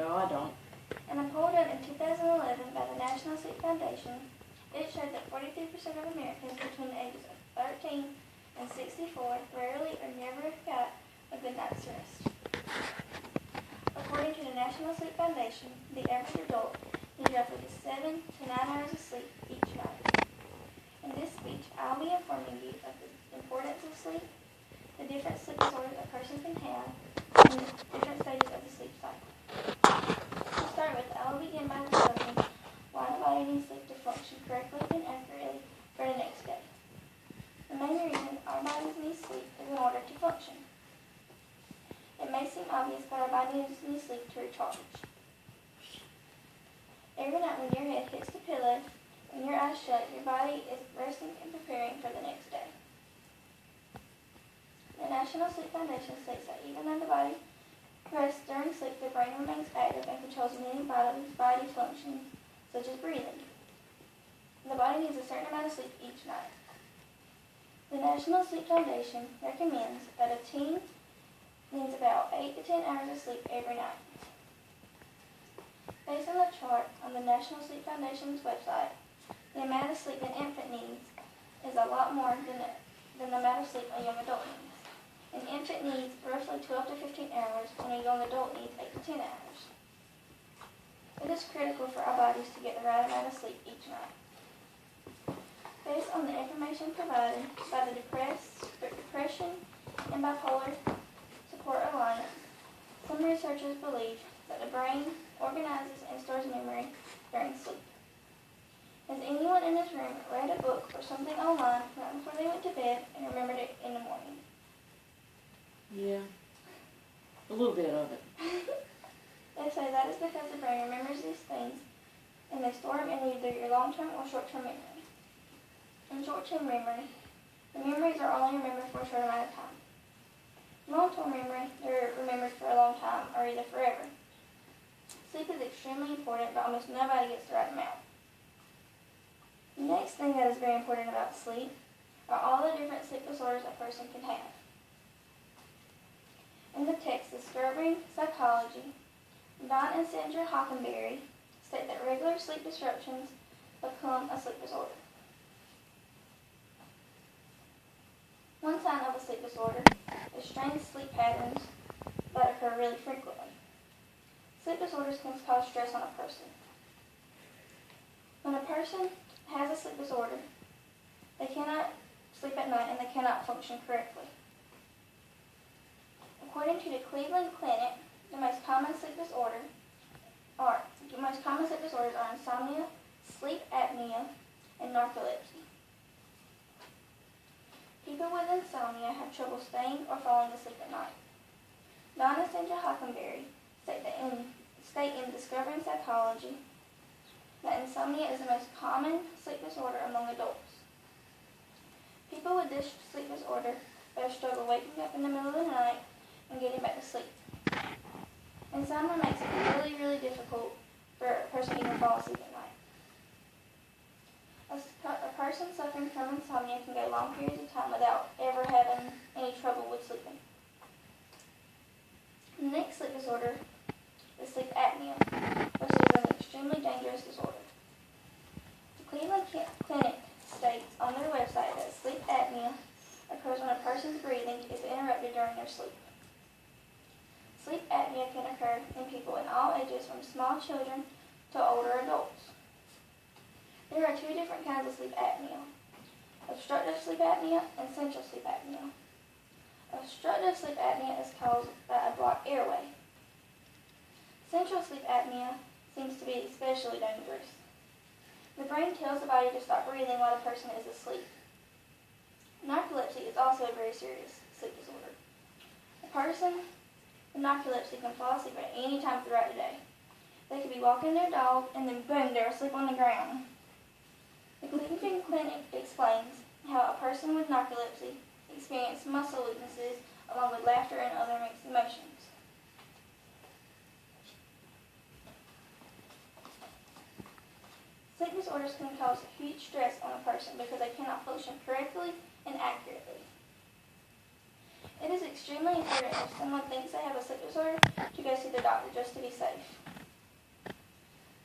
No, I don't. In a poll done in 2011 by the National Sleep Foundation, it showed that 43% of Americans between the ages of 13 and 64 rarely or never got a good night's rest. According to the National Sleep Foundation, the average adult needs roughly 7 to 9 hours of sleep each night. In this speech, I'll be informing you of the importance of sleep, the different sleep disorders a person can have, and the different stages of the sleep cycle. To start with, I will begin by discussing why the body needs sleep to function correctly and accurately for the next day. The main reason our bodies need sleep is in order to function. It may seem obvious, but our body needs sleep to recharge. Every night when your head hits the pillow and your eyes shut, your body is resting and preparing for the next day. The National Sleep Foundation states that even though the body rests during sleep, the brain remains active and controls many body functions, such as breathing. The body needs a certain amount of sleep each night. The National Sleep Foundation recommends that a teen needs about 8 to 10 hours of sleep every night. Based on the chart on the National Sleep Foundation's website, the amount of sleep an infant needs is a lot more than the amount of sleep a young adult needs. An infant needs roughly 12 to 15 hours, and a young adult needs 8 to 10 hours. It is critical for our bodies to get the right amount of sleep each night. Based on the information provided by the Depression and Bipolar Support Alliance, some researchers believe that the brain organizes and stores memory during sleep. Has anyone in this room read a book or something online right before they went to bed and remembered it in the morning? Yeah, a little bit of it. They say that is because the brain remembers these things and they store them in either your long-term or short-term memory. In short-term memory, the memories are only remembered for a short amount of time. Long-term memory, they're remembered for a long time or either forever. Sleep is extremely important, but almost nobody gets the right amount. The next thing that is very important about sleep are all the different sleep disorders a person can have. In the text Disturbing Psychology, Don and Sandra Hockenberry state that regular sleep disruptions become a sleep disorder. One sign of a sleep disorder is strange sleep patterns that occur really frequently. Sleep disorders can cause stress on a person. When a person has a sleep disorder, they cannot sleep at night and they cannot function correctly. According to the Cleveland Clinic, the most common sleep disorders are insomnia, sleep apnea, and narcolepsy. People with insomnia have trouble staying or falling asleep at night. Don and Sandra Hockenberry state in Discovering Psychology that insomnia is the most common sleep disorder among adults. People with this sleep disorder both struggle waking up in the middle of the night and getting back to sleep. Insomnia makes it really, really difficult for a person to even fall asleep at night. A person suffering from insomnia can go long periods of time without ever having any trouble with sleeping. The next sleep disorder is sleep apnea, which is an extremely dangerous disorder. The Cleveland Clinic states on their website that sleep apnea occurs when a person's breathing is interrupted during their sleep. Sleep apnea can occur in people in all ages, from small children to older adults. There are two different kinds of sleep apnea: obstructive sleep apnea and central sleep apnea. Obstructive sleep apnea is caused by a blocked airway. Central sleep apnea seems to be especially dangerous. The brain tells the body to stop breathing while the person is asleep. Narcolepsy is also a very serious sleep disorder. A person with narcolepsy can fall asleep at any time throughout the day. They could be walking their dog and then boom, they're asleep on the ground. The Cleveland Clinic explains how a person with narcolepsy experiences muscle weaknesses along with laughter and other mixed emotions. Sleep disorders can cause huge stress on a person because they cannot function correctly and accurately. It is extremely important if someone thinks they have a sleep disorder to go see their doctor just to be safe.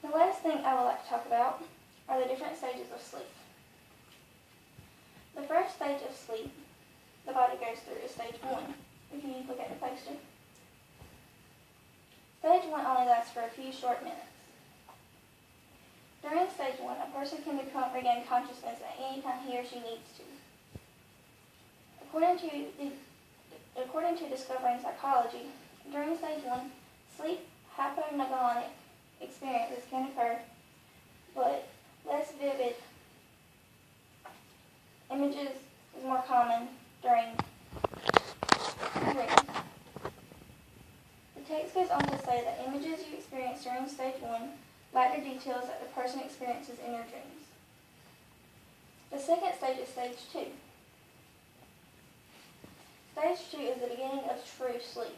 The last thing I would like to talk about are the different stages of sleep. The first stage of sleep the body goes through is stage 1, if you look at the poster. Stage 1 only lasts for a few short minutes. During stage 1, a person can regain consciousness at any time he or she needs to. According to Discovering Psychology, during stage 1, sleep hypomagnetic experiences can occur, but less vivid images is more common during dreams. The text goes on to say that images you experience during stage 1 lack the details that the person experiences in their dreams. The second stage is stage 2. Stage 2 is the beginning of true sleep.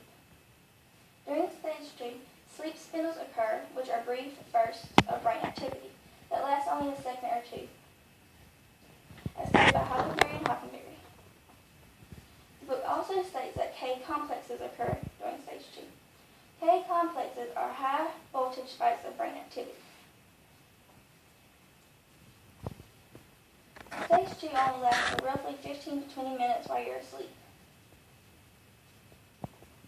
During stage 2, sleep spindles occur, which are brief bursts of brain activity that last only a second or two, as stated by Hockenberry and Hockenberry. The book also states that K-complexes occur during stage 2. K-complexes are high voltage spikes of brain activity. Stage 2 only lasts for roughly 15 to 20 minutes while you're asleep.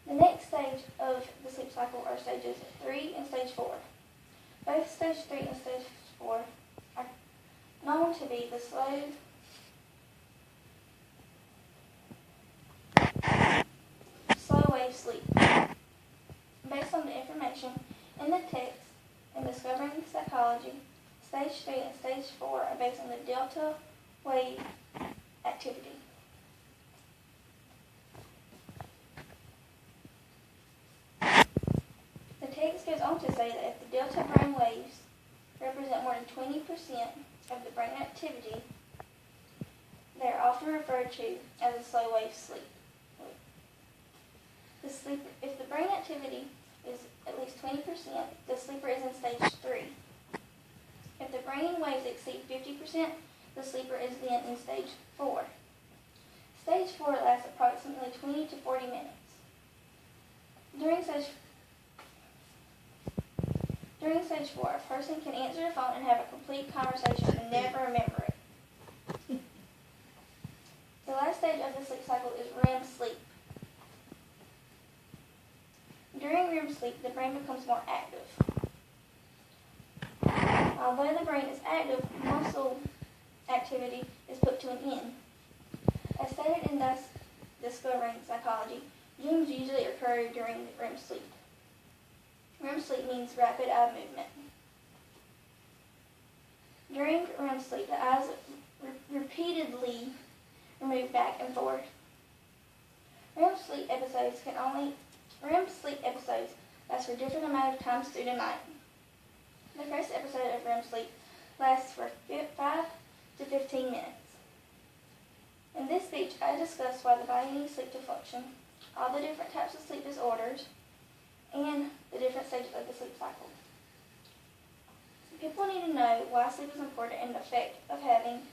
The next stage of the sleep cycle are stages 3 and stage 4. Both stage 3 and stage 4 are known to be the slow wave sleep. Based on the information in the text in Discovering Psychology, stage 3 and stage 4 are based on the delta wave activity. The text goes on to say that if the delta brain waves represent more than 20% of the brain activity, they are often referred to as a slow wave sleep. If the brain activity is at least 20%, the sleeper is in stage 3. If the brain waves exceed 50%, the sleeper is then in stage 4. Stage 4 lasts approximately 20 to 40 minutes. During stage 4, a person can answer the phone and have a complete conversation and never remember it. The last stage of the sleep cycle is REM sleep. During REM sleep, the brain becomes more active. Although the brain is active, muscle activity is put to an end. As stated in Discovering Psychology, dreams usually occur during REM sleep. REM sleep means rapid eye movement. During REM sleep, the eyes repeatedly move back and forth. REM sleep episodes last for different amount of times through the night. The first episode of REM sleep lasts for 5 to 15 minutes. In this speech, I discussed why the body needs sleep to function, all the different types of sleep disorders, and the different stages of the sleep cycle. People need to know why sleep is important and the effect of having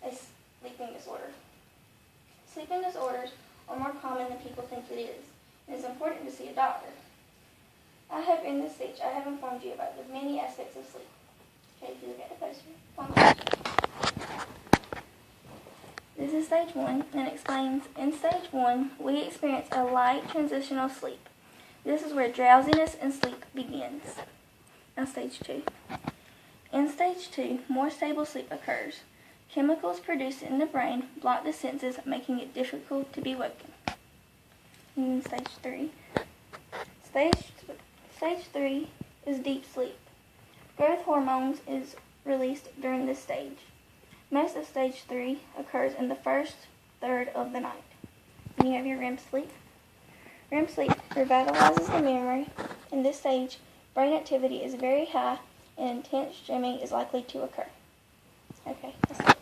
a sleeping disorder. Sleeping disorders are more common than people think it is. It is important to see a doctor. I hope in this speech I have informed you about the many aspects of sleep. Okay, if you look at the poster. This is stage 1 and explains, in stage 1, we experience a light transitional sleep. This is where drowsiness and sleep begins. Now stage 2. In stage 2, more stable sleep occurs. Chemicals produced in the brain block the senses, making it difficult to be woken. And then stage 3. Stage 3 is deep sleep. Growth hormones is released during this stage. Most of stage 3 occurs in the first third of the night. Then you have your REM sleep. REM sleep revitalizes the memory. In this stage, brain activity is very high and intense dreaming is likely to occur. Okay, that's it.